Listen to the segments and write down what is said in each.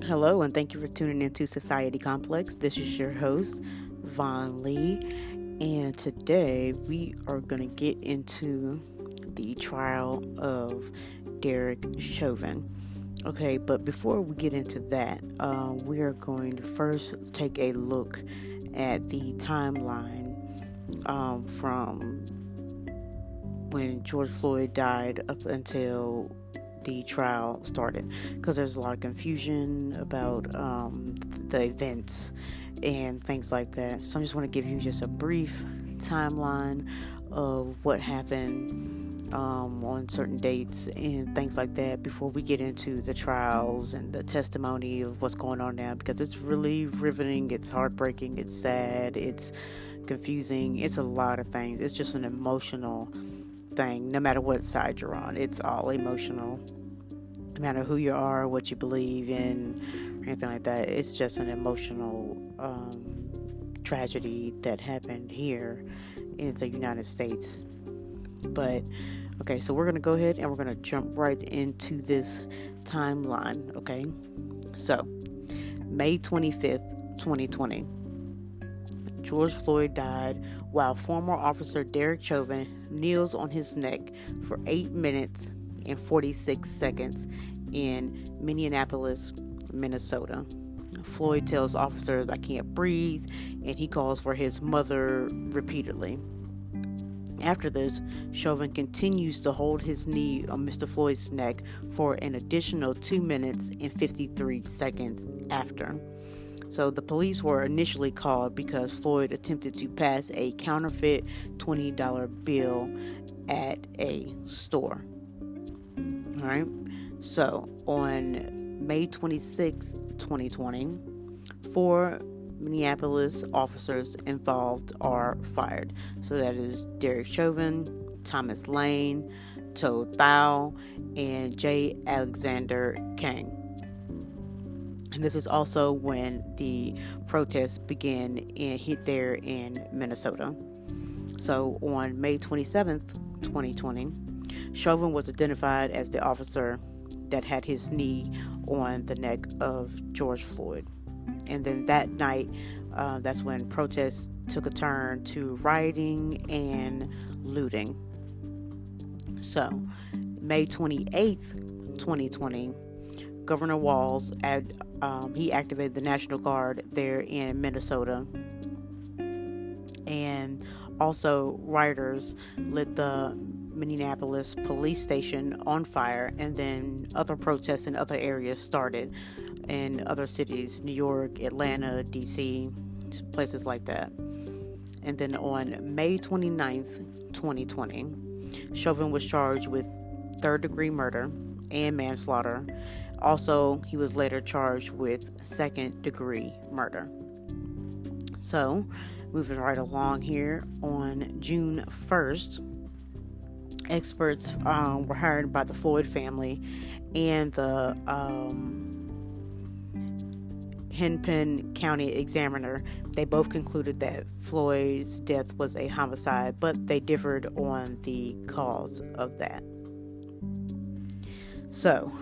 Hello, and thank you for tuning into Society Complex. This is your host, Von Lee, and today we are going to get into the trial of Derek Chauvin. Okay, but before we get into that, we are going to first take a look at the timeline from when George Floyd died up until the trial started, because there's a lot of confusion about the events and things like that. So I just want to give you just a brief timeline of what happened on certain dates and things like that before we get into the trials and the testimony of what's going on now, because it's really riveting, it's heartbreaking, it's sad, it's confusing, it's a lot of things. It's just an emotional thing. No matter what side you're on, it's all emotional. No matter who you are, what you believe in, or anything like that, it's just an emotional tragedy that happened here in the United States. But okay, so we're gonna go ahead and we're gonna jump right into this timeline. Okay, so May 25th, 2020. George Floyd died while former officer Derek Chauvin kneels on his neck for 8 minutes and 46 seconds in Minneapolis, Minnesota. Floyd tells officers, "I can't breathe," and he calls for his mother repeatedly. After this, Chauvin continues to hold his knee on Mr. Floyd's neck for an additional 2 minutes and 53 seconds after. So the police were initially called because Floyd attempted to pass a counterfeit $20 bill at a store. All right. So on May 26, 2020, 4 Minneapolis officers involved are fired. So that is Derek Chauvin, Thomas Lane, Toe Thao, and J. Alexander Kang. And this is also when the protests began there in Minnesota. So on May 27th, 2020, Chauvin was identified as the officer that had his knee on the neck of George Floyd. And then that night, that's when protests took a turn to rioting and looting. So May 28th, 2020, Governor Walz he activated the National Guard there in Minnesota, and also rioters lit the Minneapolis police station on fire, and then other protests in other areas started in other cities, New York, Atlanta, DC, places like that. And then on May 29th, 2020, Chauvin was charged with third-degree murder and manslaughter. Also, he was later charged with second-degree murder. So, moving right along here, on June 1st, experts were hired by the Floyd family and the Hennepin County Examiner. They both concluded that Floyd's death was a homicide, but they differed on the cause of that. So,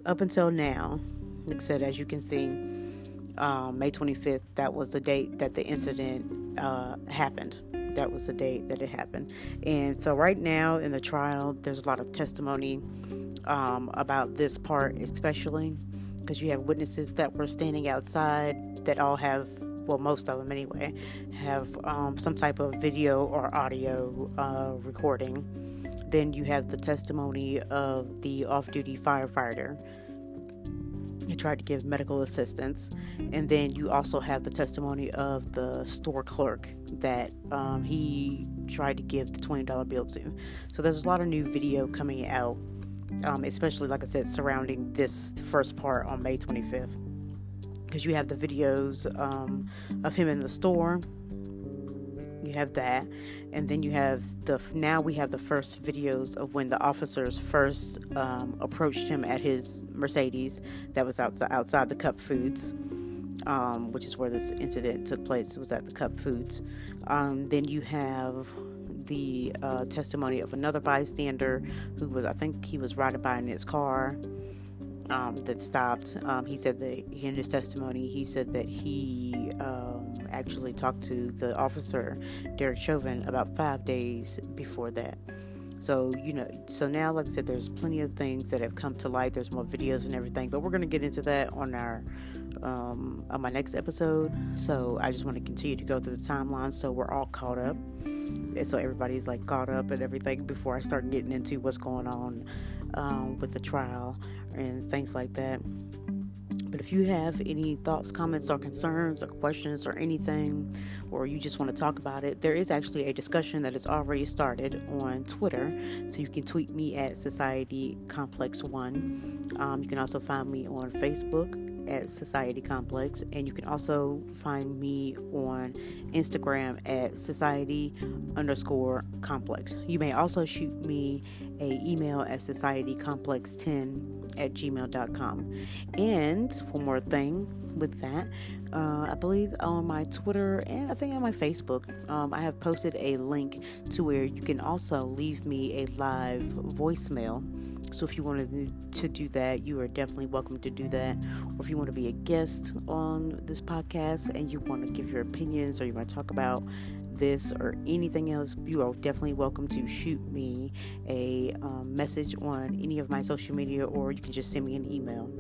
up until now, like I said, as you can see, May 25th, that was the date that the incident happened. That was the date that it happened. And so right now in the trial, there's a lot of testimony about this part, especially because you have witnesses that were standing outside that all have, well, most of them anyway, have some type of video or audio recording. Then you have the testimony of the off-duty firefighter. He tried to give medical assistance. And then you also have the testimony of the store clerk that he tried to give the $20 bill to. So there's a lot of new video coming out, especially, like I said, surrounding this first part on May 25th. Because you have the videos of him in the store. You have that, and then you have now we have the first videos of when the officers first approached him at his Mercedes that was outside the Cup Foods, which is where this incident took place. It was at the Cup Foods. Then you have the testimony of another bystander who was, I think he was riding by in his car, that stopped. He said that in his testimony, he said that he actually talked to the officer, Derek Chauvin, about 5 days before that. So, so now, like I said, there's plenty of things that have come to light. There's more videos and everything, but we're going to get into that on on my next episode. So I just want to continue to go through the timeline so we're all caught up. And so everybody's like caught up and everything before I start getting into what's going on with the trial and things like that. But if you have any thoughts, comments, or concerns, or questions, or anything, or you just want to talk about it, there is actually a discussion that has already started on Twitter. So you can tweet me at Society Complex 1. You can also find me on Facebook at Society Complex, and you can also find me on Instagram at Society_Complex. You may also shoot me an email at societycomplex10@gmail.com. And one more thing with that, I believe on my Twitter and I think on my Facebook, I have posted a link to where you can also leave me a live voicemail. So if you wanted to do that, you are definitely welcome to do that. Or if you want to be a guest on this podcast and you want to give your opinions or you want to talk about this or anything else, you are definitely welcome to shoot me a message on any of my social media, or you can just send me an email.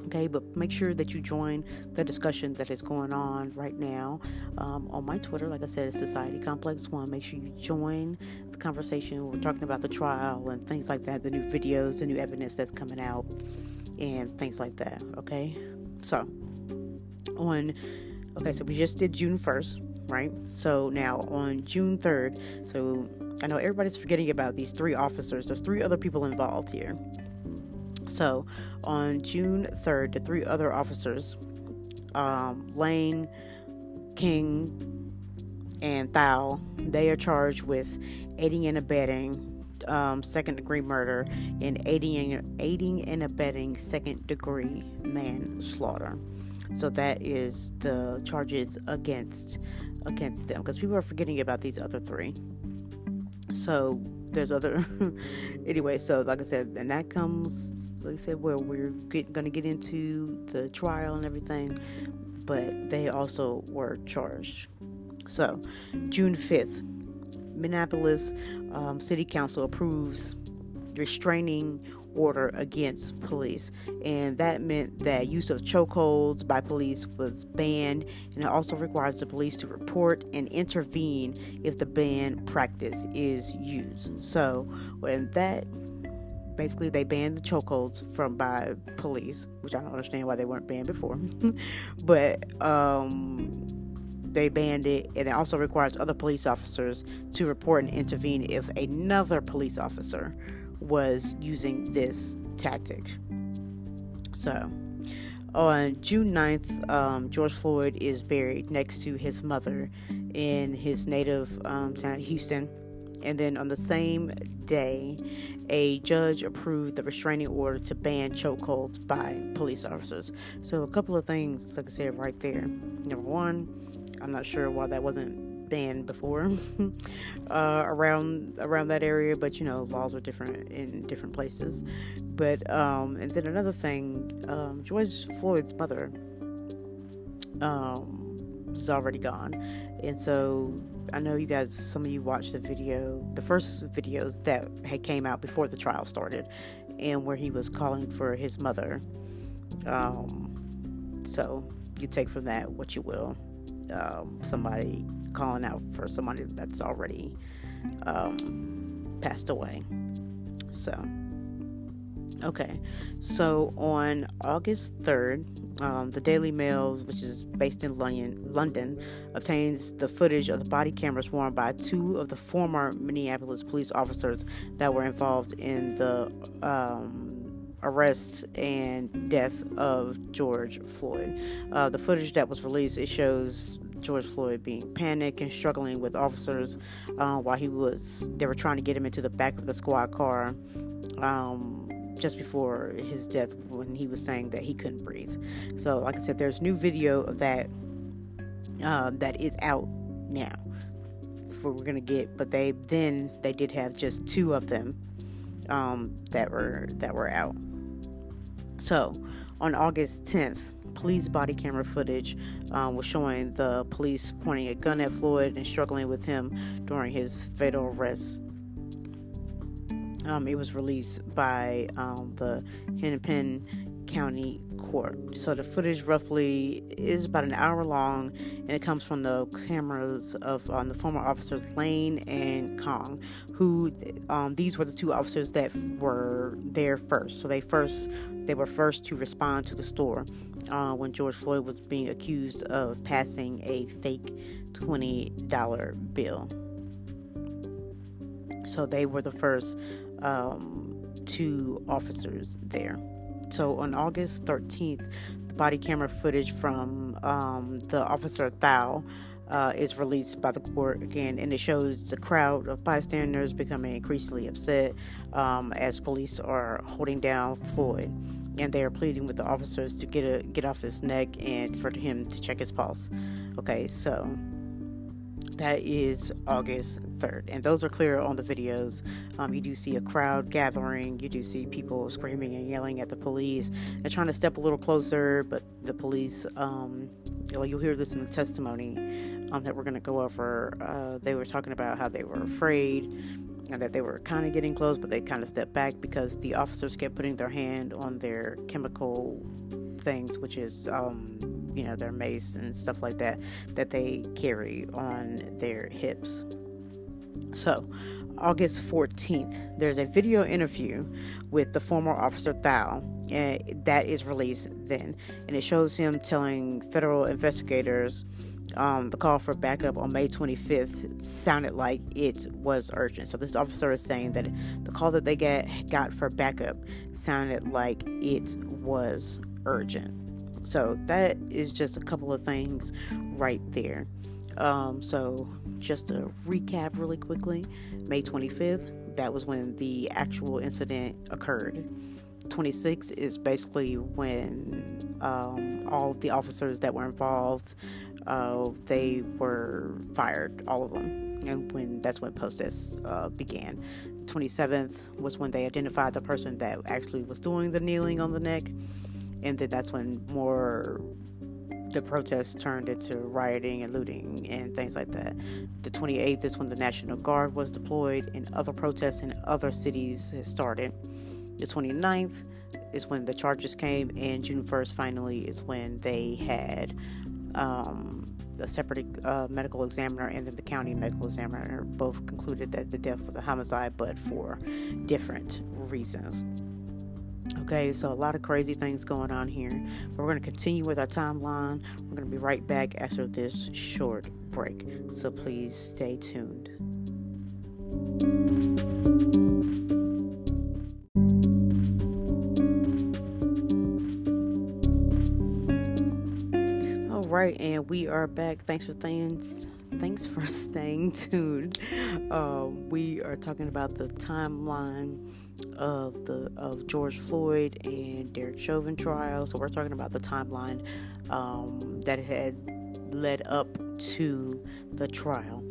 Okay, but make sure that you join the discussion that is going on right now on my Twitter. Like I said, it's Society Complex 1. Make sure you join the conversation. We're talking about the trial and things like that, the new videos, the new evidence that's coming out, and things like that. Okay, so so we just did June 1st, right? So now on June 3rd, so I know everybody's forgetting about these 3 officers. There's 3 other people involved here. So on June 3rd, the 3 other officers, Lane, King, and Thao, they are charged with aiding and abetting second-degree murder and aiding and abetting second-degree manslaughter. So that is the charges against them, because people are forgetting about these other 3. So there's other anyway. So like I said, and that comes, like I said, where we're going to get into the trial and everything, but they also were charged. So June 5th, Minneapolis City Council approves restraining order against police, and that meant that use of chokeholds by police was banned, and it also requires the police to report and intervene if the banned practice is used. So when that basically, they banned the chokeholds by police, which I don't understand why they weren't banned before. But they banned it, and it also requires other police officers to report and intervene if another police officer was using this tactic. So on June 9th, George Floyd is buried next to his mother in his native town, Houston. And then on the same day, a judge approved the restraining order to ban chokeholds by police officers. So a couple of things, like I said, right there. Number one, I'm not sure why that wasn't banned before around that area, but laws are different in different places. But and then another thing, George Floyd's mother is already gone, and so I know you guys, some of you watched the first videos that had came out before the trial started, and where he was calling for his mother. So you take from that what you will. Somebody calling out for somebody that's already passed away. So okay, so on August 3rd, the Daily Mail, which is based in London, obtains the footage of the body cameras worn by 2 of the former Minneapolis police officers that were involved in the arrest and death of George Floyd. The footage that was released, it shows George Floyd being panicked and struggling with officers while they were trying to get him into the back of the squad car just before his death, when he was saying that he couldn't breathe. So like I said, there's new video of that that is out now we're gonna get, but they did have just 2 of them that were out. So, on August 10th, police body camera footage was showing the police pointing a gun at Floyd and struggling with him during his fatal arrest. It was released by the Hennepin County Court. So the footage roughly is about an hour long, and it comes from the cameras of the former officers Lane and Kong, who these were the two officers that were there first. So they were first to respond to the store when George Floyd was being accused of passing a fake $20 bill. So they were the first two officers there. So on August 13th, the body camera footage from the officer Thao is released by the court again, and it shows the crowd of bystanders becoming increasingly upset as police are holding down Floyd, and they are pleading with the officers to get off his neck and for him to check his pulse. Okay, so that is August 3rd, and those are clear on the videos. You do see a crowd gathering. You do see people screaming and yelling at the police and trying to step a little closer, but the police, you'll hear this in the testimony that we're going to go over. They were talking about how they were afraid and that they were kind of getting close, but they kind of stepped back because the officers kept putting their hand on their chemical things, which is their mace and stuff like that they carry on their hips. So August 14th, there's a video interview with the former officer Thao, and that is released then, and it shows him telling federal investigators the call for backup on May 25th sounded like it was urgent. So this officer is saying that the call that they got for backup sounded like it was urgent. So that is just a couple of things right there. So just to recap really quickly, May 25th, that was when the actual incident occurred. 26 is basically when all of the officers that were involved, they were fired, all of them, and that's when protests began. 27th was when they identified the person that actually was doing the kneeling on the neck, and then that's when the protests turned into rioting and looting and things like that. The 28th is when the National Guard was deployed and other protests in other cities had started. The 29th is when the charges came, and June 1st finally is when they had a separate medical examiner and then the county medical examiner both concluded that the death was a homicide, but for different reasons. Okay, so a lot of crazy things going on here, but we're going to continue with our timeline. We're going to be right back after this short break, so please stay tuned. All right, and we are back. Thanks for staying tuned. We are talking about the timeline of George Floyd and Derek Chauvin trial. So we're talking about the timeline that has led up to the trial,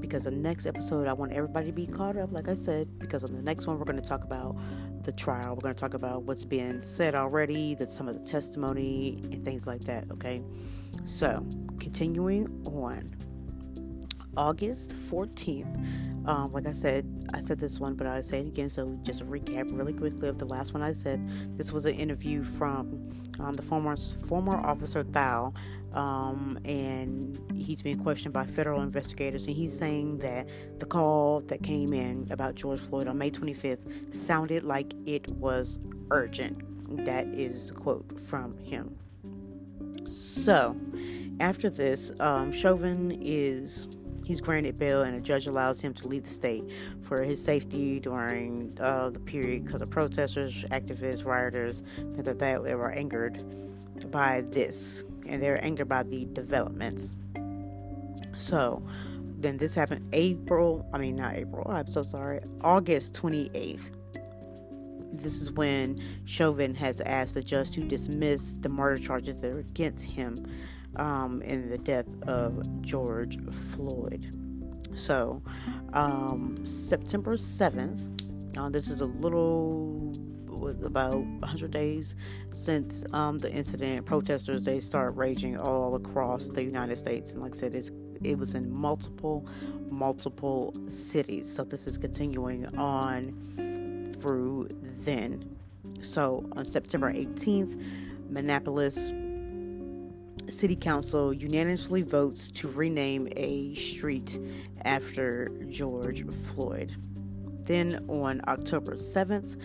because the next episode I want everybody to be caught up, like I said, because on the next one we're going to talk about the trial. We're going to talk about what's been said already, some of the testimony and things like that. Okay, so continuing on, August 14th, like I said this one, but I'll say it again, so just a recap really quickly of the last one I said. This was an interview from the former officer Thao, and he's being questioned by federal investigators, and he's saying that the call that came in about George Floyd on May 25th sounded like it was urgent. That is a quote from him. So after this, Chauvin he's granted bail, and a judge allows him to leave the state for his safety during the period because of protesters, activists, rioters, that they were angered by this, and they're angered by the developments. So then this happened August 28th. This is when Chauvin has asked the judge to dismiss the murder charges that are against him in the death of George Floyd. So September 7th, this is a little with about 100 days since the incident. Protesters, they start raging all across the United States, and like I said, it was in multiple cities. So this is continuing on through then. So on September 18th, Minneapolis City Council unanimously votes to rename a street after George Floyd. Then on October 7th,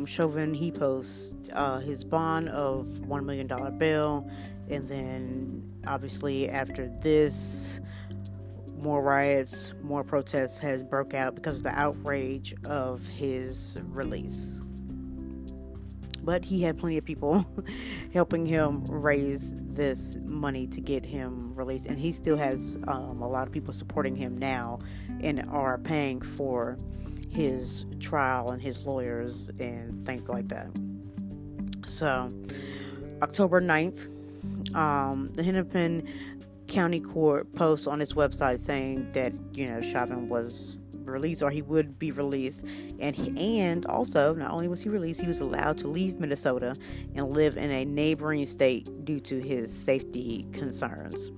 Chauvin, he posts his bond of $1 million bail. And then obviously after this, more riots, more protests has broke out because of the outrage of his release. But he had plenty of people helping him raise this money to get him released. And he still has a lot of people supporting him now and are paying for his trial and his lawyers and things like that. So, October 9th, the Hennepin County Court posts on its website saying that, Chauvin was released, or he would be released, and also not only was he released, he was allowed to leave Minnesota and live in a neighboring state due to his safety concerns.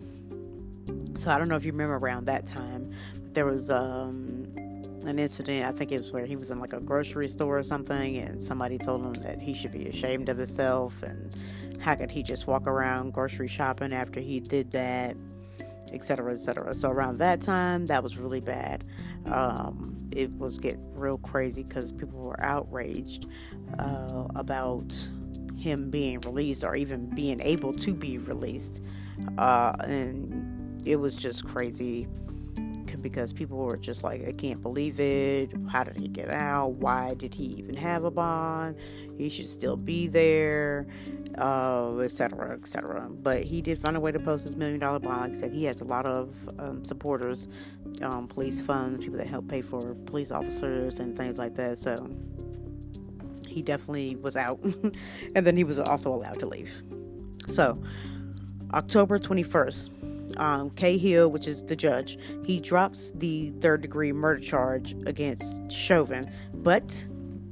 So I don't know if you remember around that time, but there was an incident, I think it was where he was in like a grocery store or something, and somebody told him that he should be ashamed of himself, and how could he just walk around grocery shopping after he did that, etc., etc. So around that time, that was really bad. It was getting real crazy because people were outraged about him being released, or even being able to be released, and it was just crazy because people were just like, I can't believe it, how did he get out, why did he even have a bond, he should still be there, etc., etc. But he did find a way to post his $1 million bond. Like I said, he has a lot of supporters, police funds, people that help pay for police officers and things like that. So he definitely was out. And then he was also allowed to leave. So October 21st, Cahill, which is the judge, he drops the third-degree murder charge against Chauvin, but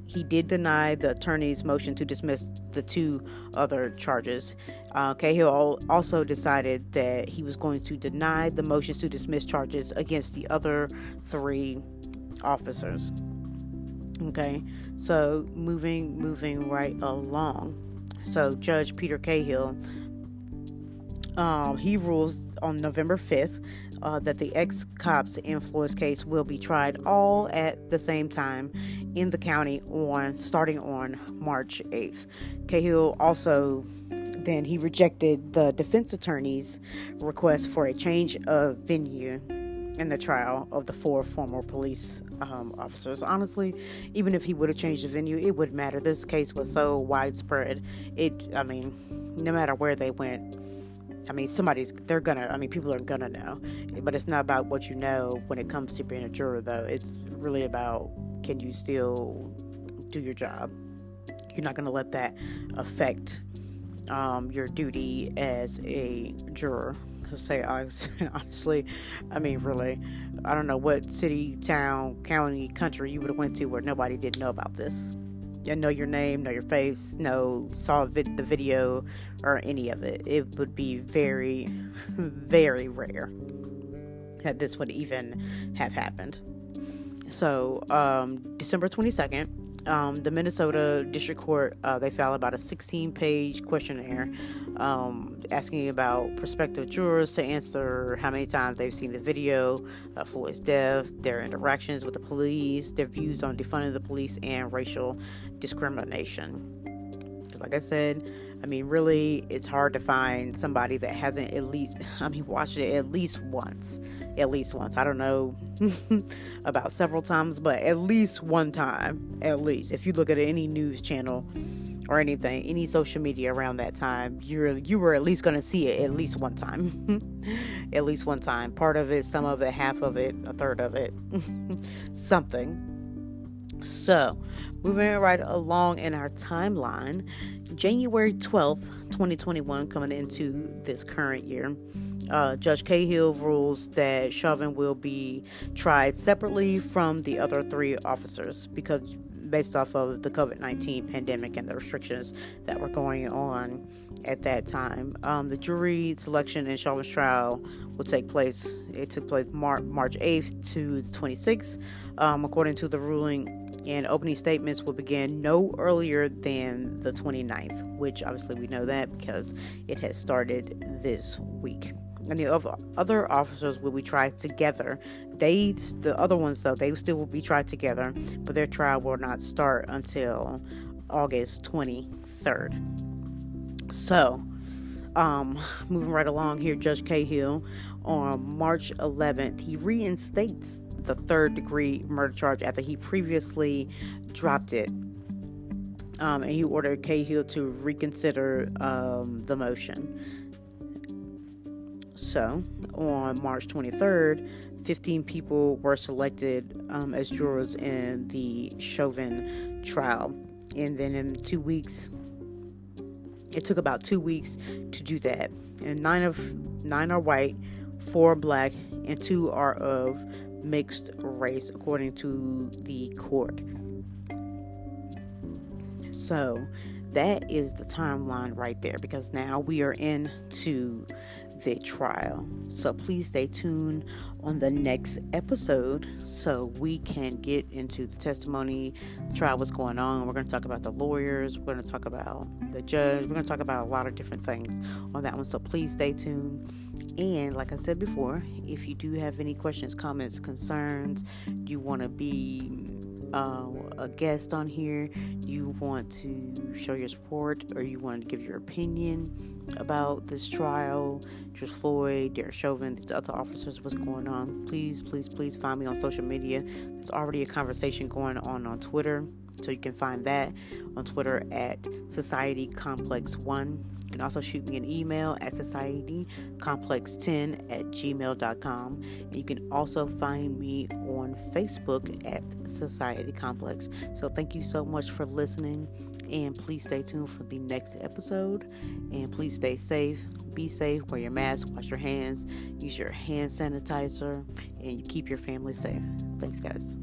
he did deny the attorney's motion to dismiss the two other charges. Cahill also decided that he was going to deny the motions to dismiss charges against the other three officers. Okay, so moving right along. So Judge Peter Cahill, he rules on November 5th that the ex-cops in Floyd's case will be tried all at the same time in the county starting on March 8th. Cahill also then he rejected the defense attorney's request for a change of venue in the trial of the four former police officers. Honestly, even if he would have changed the venue, it wouldn't matter. This case was so widespread. No matter where they went, people are gonna know. But it's not about what you know when it comes to being a juror, though. It's really about, can you still do your job? You're not gonna let that affect your duty as a juror. Honestly, really, I don't know what city, town, county, country you would have went to where nobody did know about this. And know your name, know your face, saw the video or any of it. It would be very, very rare that this would even have happened. So, December 22nd, the Minnesota District Court, they filed about a 16-page questionnaire asking about prospective jurors to answer how many times they've seen the video of Floyd's death, their interactions with the police, their views on defunding the police, and racial discrimination. Like I said, really, it's hard to find somebody that hasn't watched it at least once. I don't know about several times, but at least one time. At least, if you look at any news channel or anything, any social media around that time, you were at least going to see it at least one time. At least one time. Part of it, some of it, half of it, a third of it, something. So, moving right along in our timeline, January 12th, 2021, coming into this current year, Judge Cahill rules that Chauvin will be tried separately from the other three officers because based off of the COVID-19 pandemic and the restrictions that were going on at that time. The jury selection in Chauvin's trial will take place. It took place March 8th to the 26th. According to the ruling, and opening statements will begin no earlier than the 29th, which obviously we know that because it has started this week. And the other officers will be tried together. The other ones, though, they still will be tried together, but their trial will not start until August 23rd. So, moving right along here, Judge Cahill, on March 11th, he reinstates the third-degree murder charge after he previously dropped it. And he ordered Cahill to reconsider the motion. So, on March 23rd, 15 people were selected as jurors in the Chauvin trial. And then in 2 weeks, it took about 2 weeks to do that. And nine are white, 4 are black, and 2 are of mixed race, according to the court. So, that is the timeline right there, because now we are into the trial. So please stay tuned on the next episode so we can get into the testimony, the trial, what's going on. We're going to talk about the lawyers, we're going to talk about the judge, we're going to talk about a lot of different things on that one. So please stay tuned. And like I said before, if you do have any questions, comments, concerns, you want to be a guest on here, you want to show your support, or you want to give your opinion about this trial, Goethe Floyd, Chauvin, these other officers, what's going on, please find me on social media. There's already a conversation going on Twitter, so you can find that on Twitter at Society Complex 1. You can also shoot me an email at societycomplex10@gmail.com. And you can also find me on Facebook at Society Complex. So thank you so much for listening, and please stay tuned for the next episode. And please stay safe, be safe, wear your mask, wash your hands, use your hand sanitizer, and you keep your family safe. Thanks, guys.